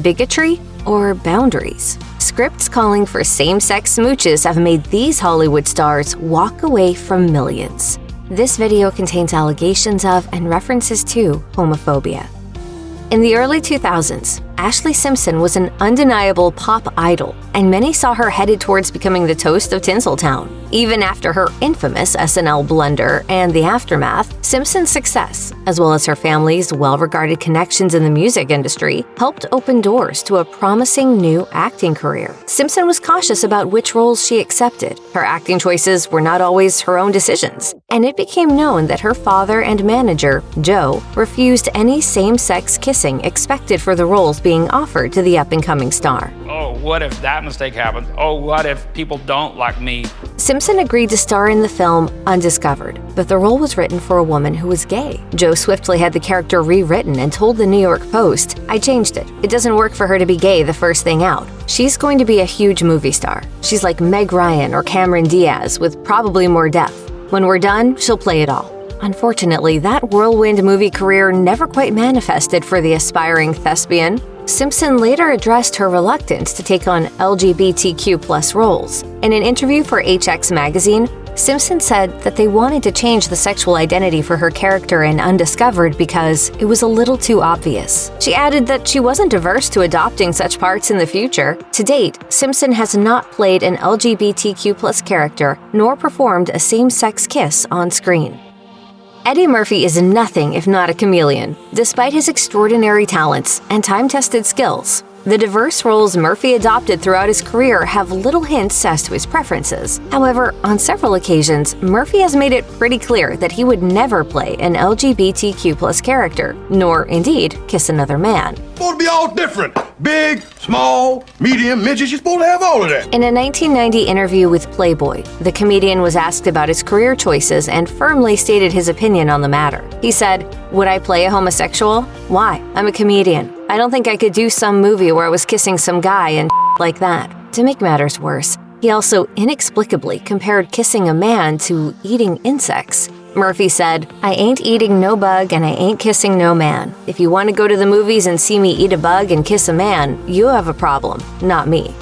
Bigotry? Or boundaries? Scripts calling for same-sex smooches have made these Hollywood stars walk away from millions. This video contains allegations of and references to homophobia. In the early 2000s, Ashlee Simpson was an undeniable pop idol, and many saw her headed towards becoming the toast of Tinseltown. Even after her infamous SNL blunder and the aftermath, Simpson's success, as well as her family's well-regarded connections in the music industry, helped open doors to a promising new acting career. Simpson was cautious about which roles she accepted. Her acting choices were not always her own decisions, and it became known that her father and manager, Joe, refused any same-sex kissing expected for the roles being offered to the up-and-coming star. Oh, what if that mistake happens? Oh, what if people don't like me? Simpson agreed to star in the film Undiscovered, but the role was written for a woman who was gay. Joe swiftly had the character rewritten and told the New York Post, "I changed it. It doesn't work for her to be gay the first thing out. She's going to be a huge movie star. She's like Meg Ryan or Cameron Diaz with probably more depth. When we're done, she'll play it all." Unfortunately, that whirlwind movie career never quite manifested for the aspiring thespian. Simpson later addressed her reluctance to take on LGBTQ+ roles. In an interview for HX magazine, Simpson said that they wanted to change the sexual identity for her character in Undiscovered because it was a little too obvious. She added that she wasn't averse to adopting such parts in the future. To date, Simpson has not played an LGBTQ+ character nor performed a same-sex kiss on screen. Eddie Murphy is nothing if not a chameleon. Despite his extraordinary talents and time-tested skills, the diverse roles Murphy adopted throughout his career have little hints as to his preferences. However, on several occasions, Murphy has made it pretty clear that he would never play an LGBTQ+ character, nor, indeed, kiss another man. Supposed to be all different. Big, small, medium, midget. You're supposed to have all of that. In a 1990 interview with Playboy, the comedian was asked about his career choices and firmly stated his opinion on the matter. He said, "Would I play a homosexual? Why? I'm a comedian. I don't think I could do some movie where I was kissing some guy and like that." To make matters worse, he also inexplicably compared kissing a man to eating insects. Murphy said, "I ain't eating no bug and I ain't kissing no man. If you want to go to the movies and see me eat a bug and kiss a man, you have a problem, not me."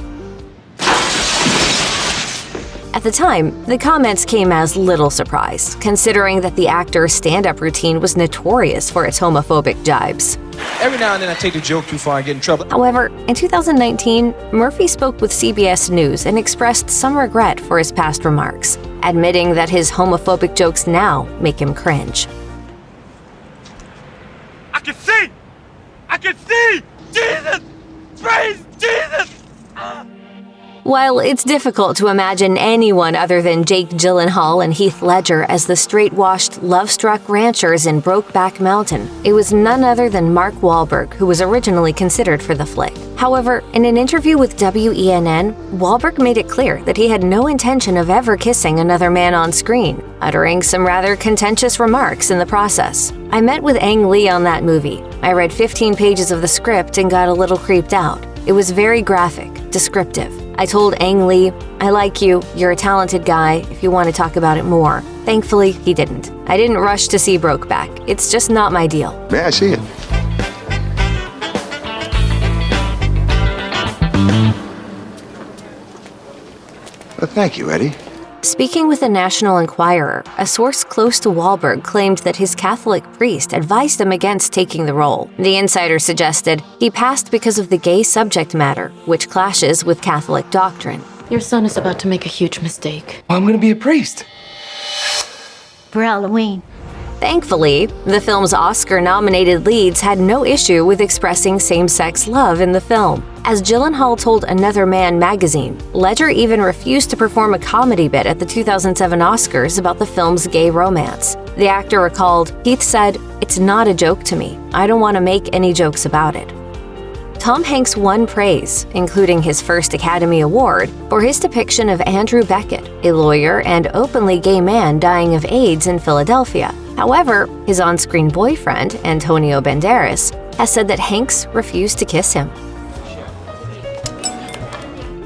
At the time, the comments came as little surprise, considering that the actor's stand-up routine was notorious for its homophobic jibes. Every now and then I take the joke too far and get in trouble. However, in 2019, Murphy spoke with CBS News and expressed some regret for his past remarks, admitting that his homophobic jokes now make him cringe. I can see! I can see! Jesus! Praise Jesus! While it's difficult to imagine anyone other than Jake Gyllenhaal and Heath Ledger as the straight-washed, love-struck ranchers in Brokeback Mountain, it was none other than Mark Wahlberg who was originally considered for the flick. However, in an interview with WENN, Wahlberg made it clear that he had no intention of ever kissing another man on screen, uttering some rather contentious remarks in the process. "I met with Ang Lee on that movie. I read 15 pages of the script and got a little creeped out. It was very graphic, descriptive. I told Ang Lee, 'I like you, you're a talented guy, if you want to talk about it more.' Thankfully, he didn't. I didn't rush to see Brokeback. It's just not my deal." May I see it? Well, thank you, Eddie. Speaking with the National Enquirer, a source close to Wahlberg claimed that his Catholic priest advised him against taking the role. The insider suggested he passed because of the gay subject matter, which clashes with Catholic doctrine. Your son is about to make a huge mistake. I'm gonna be a priest. For Halloween. Thankfully, the film's Oscar-nominated leads had no issue with expressing same-sex love in the film. As Gyllenhaal told Another Man magazine, Ledger even refused to perform a comedy bit at the 2007 Oscars about the film's gay romance. The actor recalled, "Heath said, 'It's not a joke to me. I don't want to make any jokes about it.'" Tom Hanks won praise, including his first Academy Award, for his depiction of Andrew Beckett, a lawyer and openly gay man dying of AIDS in Philadelphia. However, his on-screen boyfriend, Antonio Banderas, has said that Hanks refused to kiss him.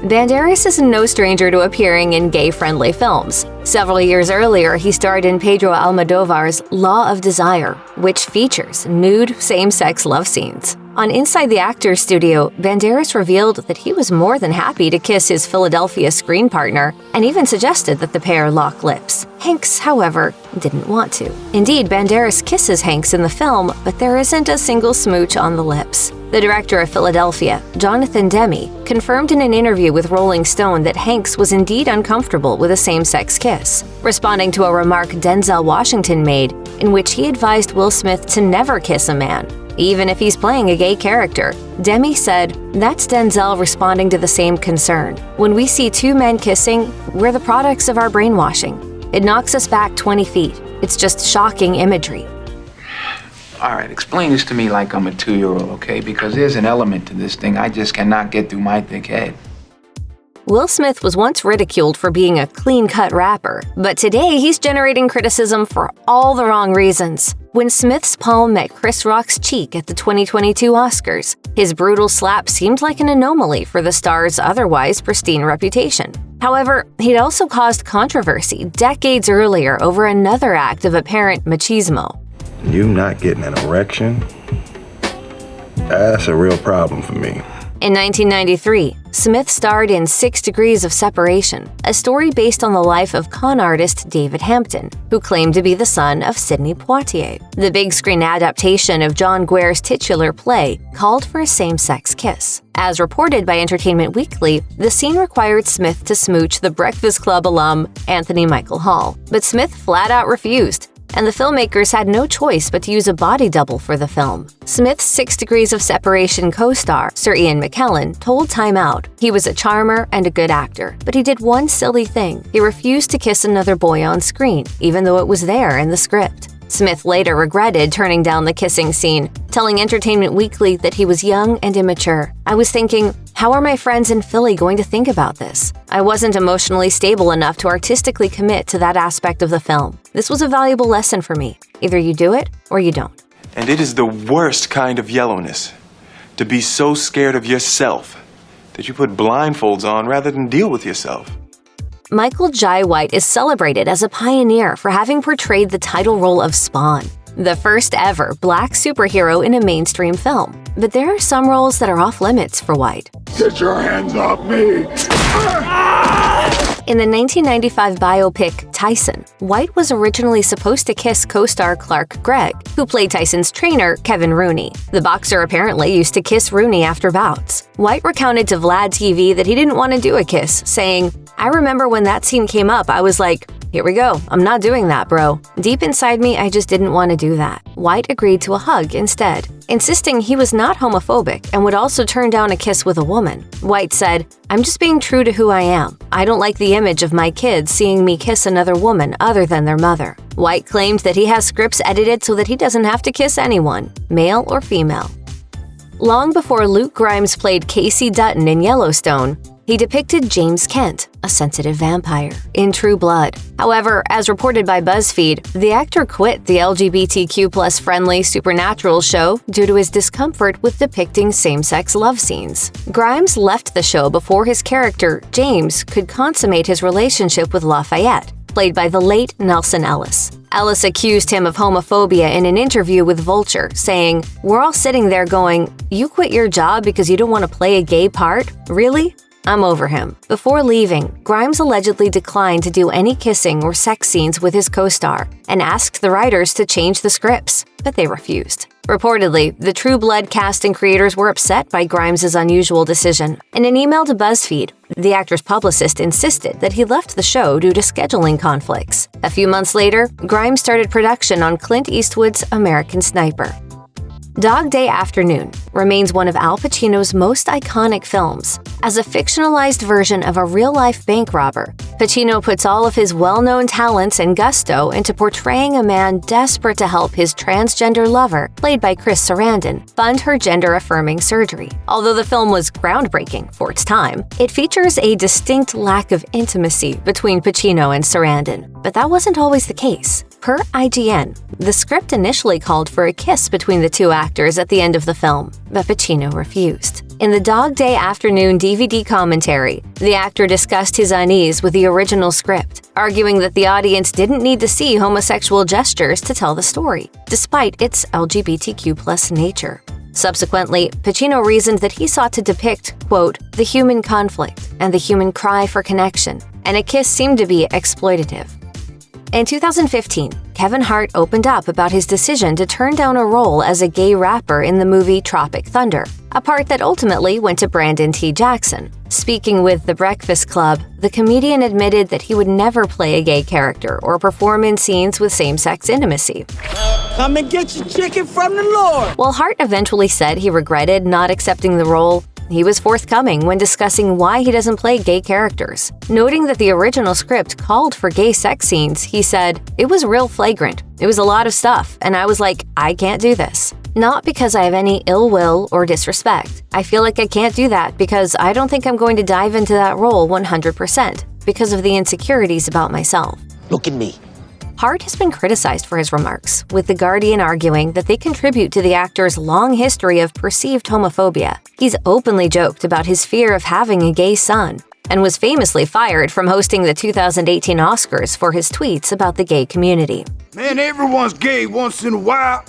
Banderas is no stranger to appearing in gay-friendly films. Several years earlier, he starred in Pedro Almodovar's Law of Desire, which features nude, same-sex love scenes. On Inside the Actors Studio, Banderas revealed that he was more than happy to kiss his Philadelphia screen partner and even suggested that the pair lock lips. Hanks, however, didn't want to. Indeed, Banderas kisses Hanks in the film, but there isn't a single smooch on the lips. The director of Philadelphia, Jonathan Demme, confirmed in an interview with Rolling Stone that Hanks was indeed uncomfortable with a same-sex kiss, responding to a remark Denzel Washington made in which he advised Will Smith to never kiss a man, even if he's playing a gay character. Demme said, "That's Denzel responding to the same concern. When we see two men kissing, we're the products of our brainwashing. It knocks us back 20 feet. It's just shocking imagery." All right, explain this to me like I'm a 2-year-old, okay? Because there's an element to this thing I just cannot get through my thick head. Will Smith was once ridiculed for being a clean-cut rapper, but today he's generating criticism for all the wrong reasons. When Smith's palm met Chris Rock's cheek at the 2022 Oscars, his brutal slap seemed like an anomaly for the star's otherwise pristine reputation. However, he'd also caused controversy decades earlier over another act of apparent machismo. You not getting an erection? That's a real problem for me. In 1993, Smith starred in 6 Degrees of Separation, a story based on the life of con artist David Hampton, who claimed to be the son of Sidney Poitier. The big screen adaptation of John Guare's titular play called for a same-sex kiss. As reported by Entertainment Weekly, the scene required Smith to smooch the Breakfast Club alum Anthony Michael Hall, but Smith flat out refused, and the filmmakers had no choice but to use a body double for the film. Smith's 6 Degrees of Separation co-star, Sir Ian McKellen, told Time Out he was a charmer and a good actor, but he did one silly thing. He refused to kiss another boy on screen, even though it was there in the script. Smith later regretted turning down the kissing scene, telling Entertainment Weekly that he was young and immature. "I was thinking, how are my friends in Philly going to think about this? I wasn't emotionally stable enough to artistically commit to that aspect of the film. This was a valuable lesson for me. Either you do it or you don't." And it is the worst kind of yellowness, to be so scared of yourself that you put blindfolds on rather than deal with yourself. Michael Jai White is celebrated as a pioneer for having portrayed the title role of Spawn, the first ever black superhero in a mainstream film. But there are some roles that are off limits for White. Get your hands off me! In the 1995 biopic Tyson, White was originally supposed to kiss co-star Clark Gregg, who played Tyson's trainer, Kevin Rooney. The boxer apparently used to kiss Rooney after bouts. White recounted to Vlad TV that he didn't want to do a kiss, saying, "I remember when that scene came up, I was like, here we go, I'm not doing that, bro. Deep inside me, I just didn't want to do that." White agreed to a hug instead, insisting he was not homophobic and would also turn down a kiss with a woman. White said, "I'm just being true to who I am. I don't like the image of my kids seeing me kiss another woman other than their mother." White claimed that he has scripts edited so that he doesn't have to kiss anyone, male or female. Long before Luke Grimes played Casey Dutton in Yellowstone, he depicted James Kent, a sensitive vampire, in True Blood. However, as reported by BuzzFeed, the actor quit the LGBTQ+ friendly Supernatural show due to his discomfort with depicting same-sex love scenes. Grimes left the show before his character, James, could consummate his relationship with Lafayette, played by the late Nelson Ellis. Ellis accused him of homophobia in an interview with Vulture, saying, "We're all sitting there going, 'You quit your job because you don't want to play a gay part? Really? I'm over him." Before leaving, Grimes allegedly declined to do any kissing or sex scenes with his co-star and asked the writers to change the scripts, but they refused. Reportedly, the True Blood cast and creators were upset by Grimes' unusual decision. In an email to BuzzFeed, the actor's publicist insisted that he left the show due to scheduling conflicts. A few months later, Grimes started production on Clint Eastwood's American Sniper. Dog Day Afternoon remains one of Al Pacino's most iconic films. As a fictionalized version of a real-life bank robber, Pacino puts all of his well-known talents and gusto into portraying a man desperate to help his transgender lover, played by Chris Sarandon, fund her gender-affirming surgery. Although the film was groundbreaking for its time, it features a distinct lack of intimacy between Pacino and Sarandon. But that wasn't always the case. Per IGN, the script initially called for a kiss between the two actors at the end of the film, but Pacino refused. In the Dog Day Afternoon DVD commentary, the actor discussed his unease with the original script, arguing that the audience didn't need to see homosexual gestures to tell the story, despite its LGBTQ+ nature. Subsequently, Pacino reasoned that he sought to depict, quote, the human conflict and the human cry for connection, and a kiss seemed to be exploitative. In 2015, Kevin Hart opened up about his decision to turn down a role as a gay rapper in the movie Tropic Thunder, a part that ultimately went to Brandon T. Jackson. Speaking with The Breakfast Club, the comedian admitted that he would never play a gay character or perform in scenes with same-sex intimacy. Come and get your chicken from the Lord! While Hart eventually said he regretted not accepting the role, he was forthcoming when discussing why he doesn't play gay characters. Noting that the original script called for gay sex scenes, he said, "It was real flagrant. It was a lot of stuff, and I was like, I can't do this. Not because I have any ill will or disrespect. I feel like I can't do that because I don't think I'm going to dive into that role 100% because of the insecurities about myself." Look at me. Hart has been criticized for his remarks, with The Guardian arguing that they contribute to the actor's long history of perceived homophobia. He's openly joked about his fear of having a gay son, and was famously fired from hosting the 2018 Oscars for his tweets about the gay community. Man, everyone's gay once in a while.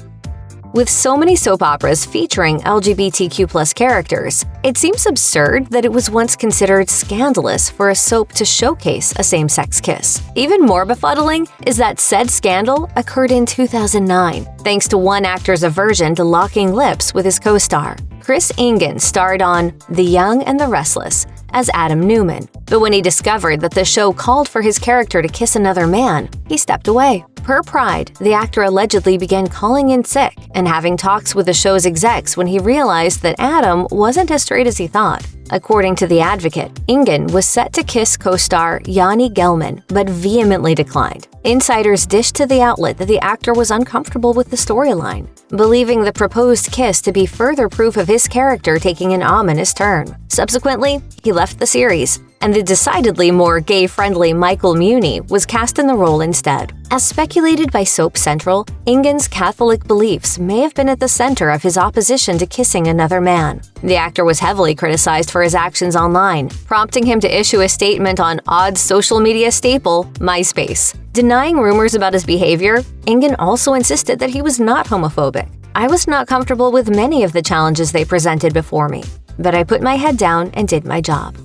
With so many soap operas featuring LGBTQ+ characters, it seems absurd that it was once considered scandalous for a soap to showcase a same-sex kiss. Even more befuddling is that said scandal occurred in 2009, thanks to one actor's aversion to locking lips with his co-star. Chris Engen starred on The Young and the Restless as Adam Newman, but when he discovered that the show called for his character to kiss another man, he stepped away. Per Pride, the actor allegedly began calling in sick and having talks with the show's execs when he realized that Adam wasn't as straight as he thought. According to The Advocate, Engen was set to kiss co-star Yanni Gelman, but vehemently declined. Insiders dished to the outlet that the actor was uncomfortable with the storyline, believing the proposed kiss to be further proof of his character taking an ominous turn. Subsequently, he left the series, and the decidedly more gay-friendly Michael Muhney was cast in the role instead. As speculated by Soap Central, Engen's Catholic beliefs may have been at the center of his opposition to kissing another man. The actor was heavily criticized for his actions online, prompting him to issue a statement on odd social media staple, MySpace. Denying rumors about his behavior, Engen also insisted that he was not homophobic. "I was not comfortable with many of the challenges they presented before me, but I put my head down and did my job."